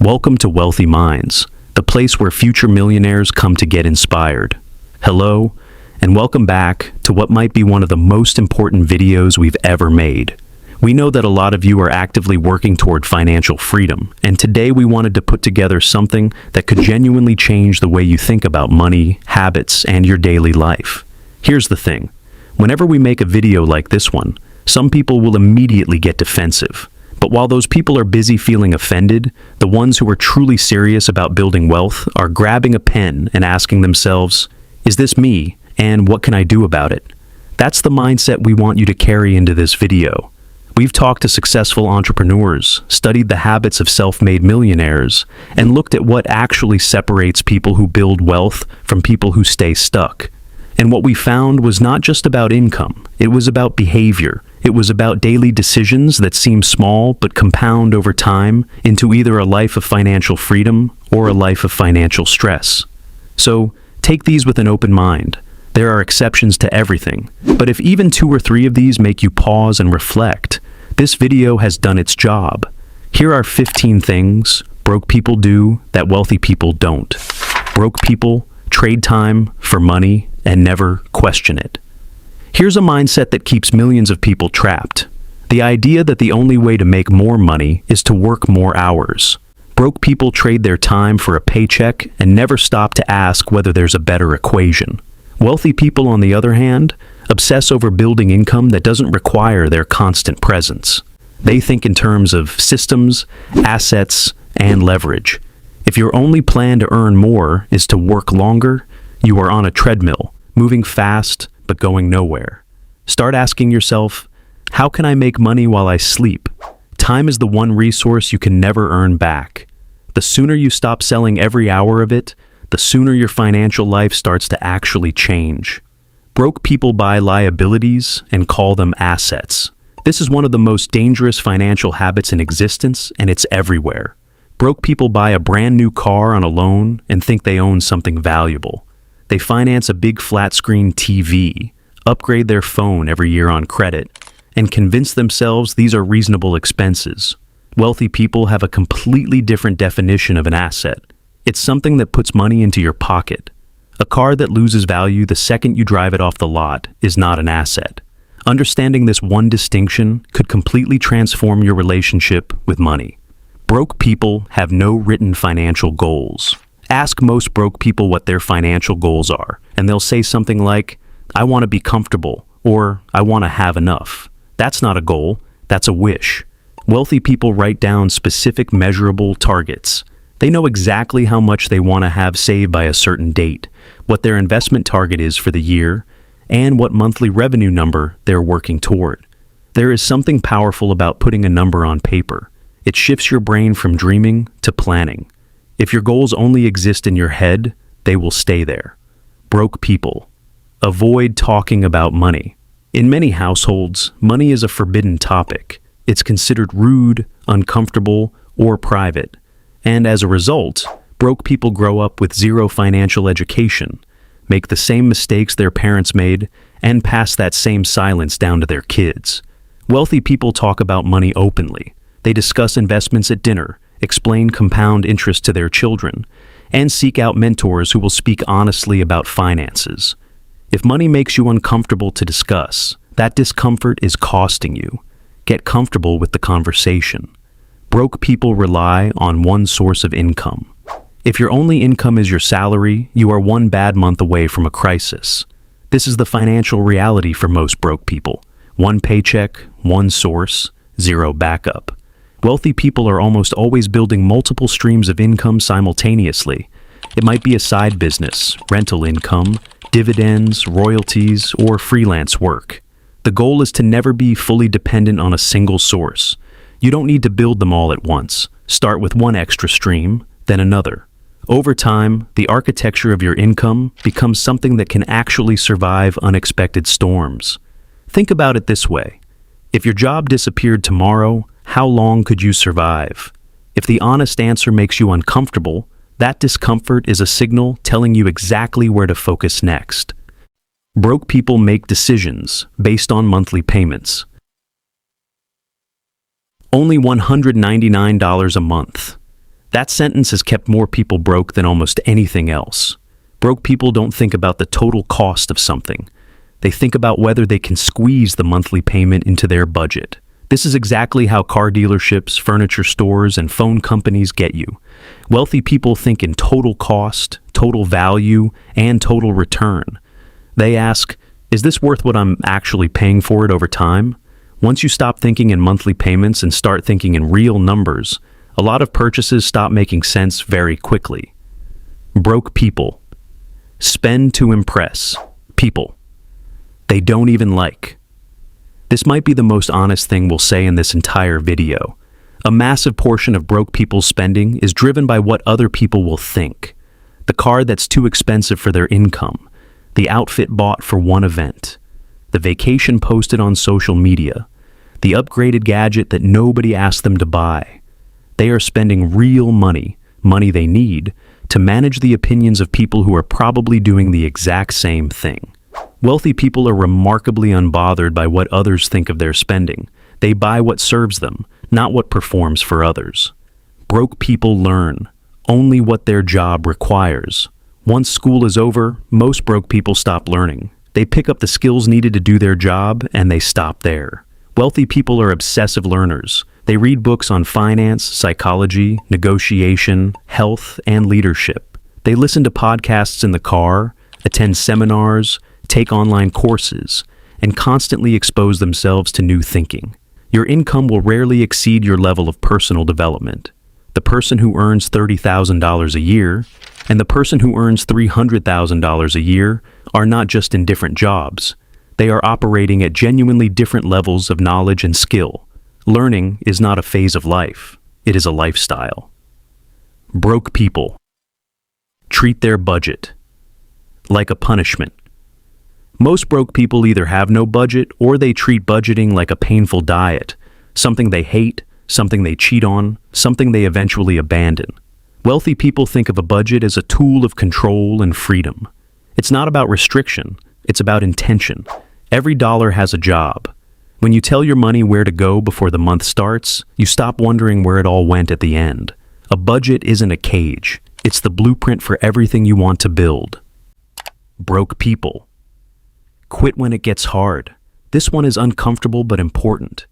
Welcome to Wealthy Minds, the place where future millionaires come to get inspired. Hello, and welcome back to what might be one of the most important videos we've ever made. We know that a lot of you are actively working toward financial freedom, and today we wanted to put together something that could genuinely change the way you think about money, habits, and your daily life. Here's the thing. Whenever we make a video like this one, some people will immediately get defensive. But while those people are busy feeling offended, the ones who are truly serious about building wealth are grabbing a pen and asking themselves, is this me, and what can I do about it? That's the mindset we want you to carry into this video. We've talked to successful entrepreneurs, studied the habits of self-made millionaires, and looked at what actually separates people who build wealth from people who stay stuck. And what we found was not just about income, it was about behavior. It was about daily decisions that seem small but compound over time into either a life of financial freedom or a life of financial stress. So, take these with an open mind. There are exceptions to everything, but if even 2 or 3 of these make you pause and reflect, this video has done its job. Here are 15 things broke people do that wealthy people don't. Broke people trade time for money and never question it. Here's a mindset that keeps millions of people trapped. The idea that the only way to make more money is to work more hours. Broke people trade their time for a paycheck and never stop to ask whether there's a better equation. Wealthy people, on the other hand, obsess over building income that doesn't require their constant presence. They think in terms of systems, assets, and leverage. If your only plan to earn more is to work longer, you are on a treadmill, moving fast, but going nowhere. Start asking yourself, how can I make money while I sleep? Time is the one resource you can never earn back. The sooner you stop selling every hour of it, the sooner your financial life starts to actually change. Broke people buy liabilities and call them assets. This is one of the most dangerous financial habits in existence, and it's everywhere. Broke people buy a brand new car on a loan and think they own something valuable. They finance a big flat-screen TV, upgrade their phone every year on credit, and convince themselves these are reasonable expenses. Wealthy people have a completely different definition of an asset. It's something that puts money into your pocket. A car that loses value the second you drive it off the lot is not an asset. Understanding this one distinction could completely transform your relationship with money. Broke people have no written financial goals. Ask most broke people what their financial goals are, and they'll say something like, I want to be comfortable, or I want to have enough. That's not a goal, that's a wish. Wealthy people write down specific measurable targets. They know exactly how much they want to have saved by a certain date, what their investment target is for the year, and what monthly revenue number they're working toward. There is something powerful about putting a number on paper. It shifts your brain from dreaming to planning. If your goals only exist in your head, they will stay there. Broke people. Avoid talking about money. In many households, money is a forbidden topic. It's considered rude, uncomfortable, or private. And as a result, broke people grow up with zero financial education, make the same mistakes their parents made, and pass that same silence down to their kids. Wealthy people talk about money openly. They discuss investments at dinner, explain compound interest to their children, and seek out mentors who will speak honestly about finances. If money makes you uncomfortable to discuss, that discomfort is costing you. Get comfortable with the conversation. Broke people rely on one source of income. If your only income is your salary, you are one bad month away from a crisis. This is the financial reality for most broke people. One paycheck, one source, zero backup. Wealthy people are almost always building multiple streams of income simultaneously. It might be a side business, rental income, dividends, royalties, or freelance work. The goal is to never be fully dependent on a single source. You don't need to build them all at once. Start with one extra stream, then another. Over time, the architecture of your income becomes something that can actually survive unexpected storms. Think about it this way. If your job disappeared tomorrow, how long could you survive? If the honest answer makes you uncomfortable, that discomfort is a signal telling you exactly where to focus next. Broke people make decisions based on monthly payments. Only $199 a month. That sentence has kept more people broke than almost anything else. Broke people don't think about the total cost of something. They think about whether they can squeeze the monthly payment into their budget. This is exactly how car dealerships, furniture stores, and phone companies get you. Wealthy people think in total cost, total value, and total return. They ask, is this worth what I'm actually paying for it over time? Once you stop thinking in monthly payments and start thinking in real numbers, a lot of purchases stop making sense very quickly. Broke people. Spend to impress. People they don't even like. This might be the most honest thing we'll say in this entire video. A massive portion of broke people's spending is driven by what other people will think. The car that's too expensive for their income, the outfit bought for one event, the vacation posted on social media, the upgraded gadget that nobody asked them to buy. They are spending real money, money they need, to manage the opinions of people who are probably doing the exact same thing. Wealthy people are remarkably unbothered by what others think of their spending. They buy what serves them, not what performs for others. Broke people learn only what their job requires. Once school is over, most broke people stop learning. They pick up the skills needed to do their job, and they stop there. Wealthy people are obsessive learners. They read books on finance, psychology, negotiation, health, and leadership. They listen to podcasts in the car, attend seminars, take online courses, and constantly expose themselves to new thinking. Your income will rarely exceed your level of personal development. The person who earns $30,000 a year and the person who earns $300,000 a year are not just in different jobs. They are operating at genuinely different levels of knowledge and skill. Learning is not a phase of life. It is a lifestyle. Broke people treat their budget like a punishment. Most broke people either have no budget or they treat budgeting like a painful diet, something they hate, something they cheat on, something they eventually abandon. Wealthy people think of a budget as a tool of control and freedom. It's not about restriction, it's about intention. Every dollar has a job. When you tell your money where to go before the month starts, you stop wondering where it all went at the end. A budget isn't a cage, it's the blueprint for everything you want to build. Broke people quit when it gets hard. This one is uncomfortable but important.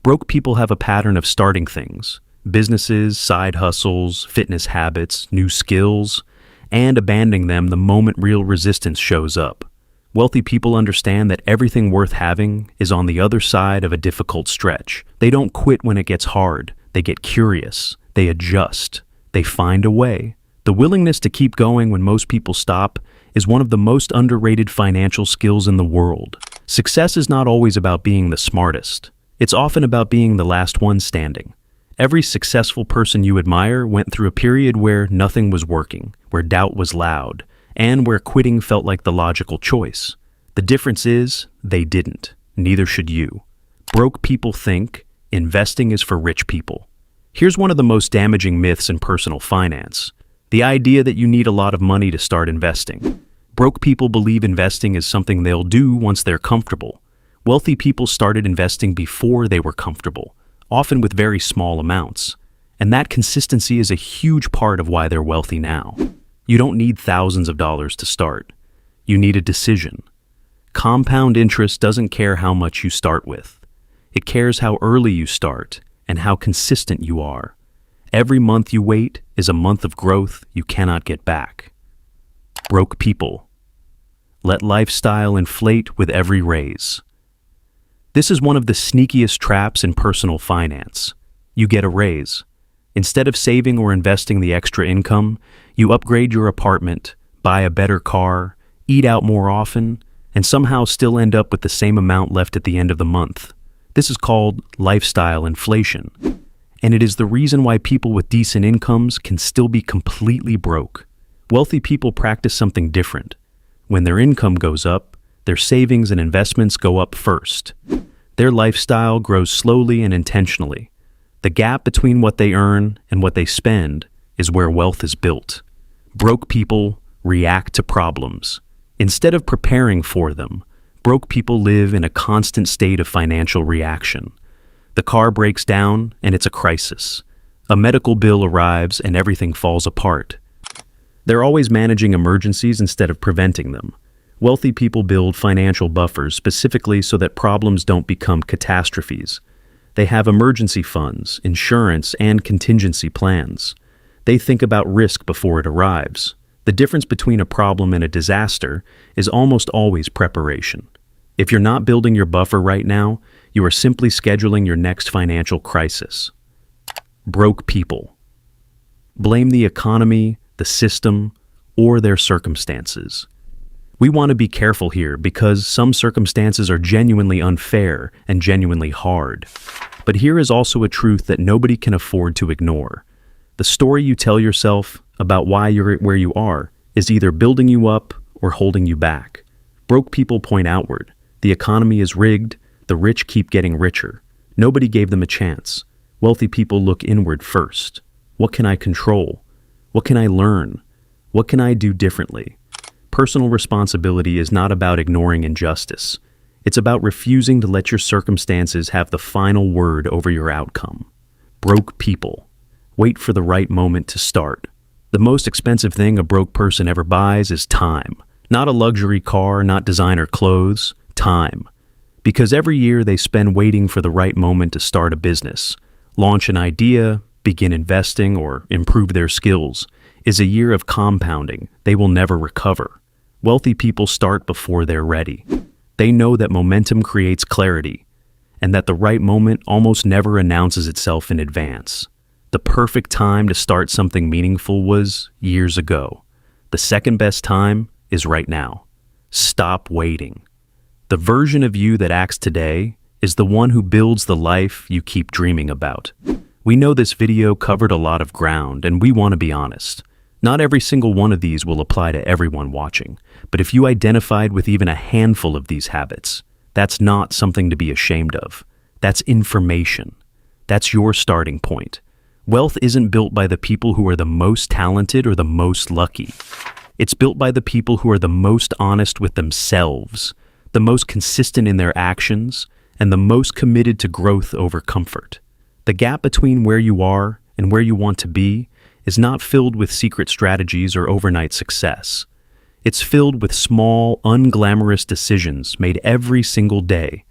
Broke people have a pattern of starting things, businesses, side hustles, fitness habits, new skills, and abandoning them the moment real resistance shows up. Wealthy people understand that everything worth having is on the other side of a difficult stretch. They don't quit when it gets hard. They get curious. They adjust. They find a way. The willingness to keep going when most people stop is one of the most underrated financial skills in the world. Success is not always about being the smartest. It's often about being the last one standing. Every successful person you admire went through a period where nothing was working, where doubt was loud, and where quitting felt like the logical choice. The difference is, they didn't. Neither should you. Broke people think investing is for rich people. Here's one of the most damaging myths in personal finance: the idea that you need a lot of money to start investing. Broke people believe investing is something they'll do once they're comfortable. Wealthy people started investing before they were comfortable, often with very small amounts. And that consistency is a huge part of why they're wealthy now. You don't need thousands of dollars to start. You need a decision. Compound interest doesn't care how much you start with. It cares how early you start and how consistent you are. Every month you wait is a month of growth you cannot get back. Broke people let lifestyle inflate with every raise. This is one of the sneakiest traps in personal finance. You get a raise. Instead of saving or investing the extra income, you upgrade your apartment, buy a better car, eat out more often, and somehow still end up with the same amount left at the end of the month. This is called lifestyle inflation. And it is the reason why people with decent incomes can still be completely broke. Wealthy people practice something different. When their income goes up, their savings and investments go up first. Their lifestyle grows slowly and intentionally. The gap between what they earn and what they spend is where wealth is built. Broke people react to problems. Instead of preparing for them, broke people live in a constant state of financial reaction. The car breaks down and it's a crisis. A medical bill arrives and everything falls apart. They're always managing emergencies instead of preventing them. Wealthy people build financial buffers specifically so that problems don't become catastrophes. They have emergency funds, insurance, and contingency plans. They think about risk before it arrives. The difference between a problem and a disaster is almost always preparation. If you're not building your buffer right now, you are simply scheduling your next financial crisis. Broke people. Blame the economy, the system, or their circumstances. We want to be careful here because some circumstances are genuinely unfair and genuinely hard. But here is also a truth that nobody can afford to ignore. The story you tell yourself about why you're where you are is either building you up or holding you back. Broke people point outward. The economy is rigged. The rich keep getting richer. Nobody gave them a chance. Wealthy people look inward first. What can I control? What can I learn? What can I do differently? Personal responsibility is not about ignoring injustice. It's about refusing to let your circumstances have the final word over your outcome. Broke people. Wait for the right moment to start. The most expensive thing a broke person ever buys is time. Not a luxury car, not designer clothes, time. Because every year they spend waiting for the right moment to start a business, launch an idea, begin investing, or improve their skills, is a year of compounding they will never recover. Wealthy people start before they're ready. They know that momentum creates clarity, and that the right moment almost never announces itself in advance. The perfect time to start something meaningful was years ago. The second best time is right now. Stop waiting. The version of you that acts today is the one who builds the life you keep dreaming about. We know this video covered a lot of ground, and we want to be honest. Not every single one of these will apply to everyone watching, but if you identified with even a handful of these habits, that's not something to be ashamed of. That's information. That's your starting point. Wealth isn't built by the people who are the most talented or the most lucky. It's built by the people who are the most honest with themselves, the most consistent in their actions, and the most committed to growth over comfort. The gap between where you are and where you want to be is not filled with secret strategies or overnight success. It's filled with small, unglamorous decisions made every single day.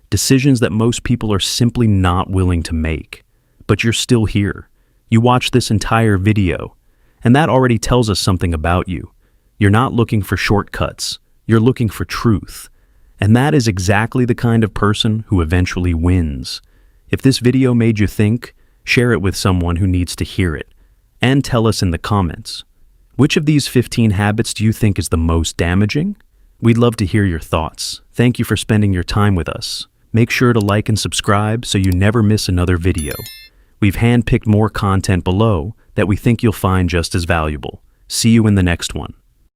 Decisions that most people are simply not willing to make. But you're still here. You watched this entire video, and that already tells us something about you. You're not looking for shortcuts. You're looking for truth. And that is exactly the kind of person who eventually wins. If this video made you think, share it with someone who needs to hear it. And tell us in the comments, which of these 15 habits do you think is the most damaging? We'd love to hear your thoughts. Thank you for spending your time with us. Make sure to like and subscribe so you never miss another video. We've handpicked more content below that we think you'll find just as valuable. See you in the next one.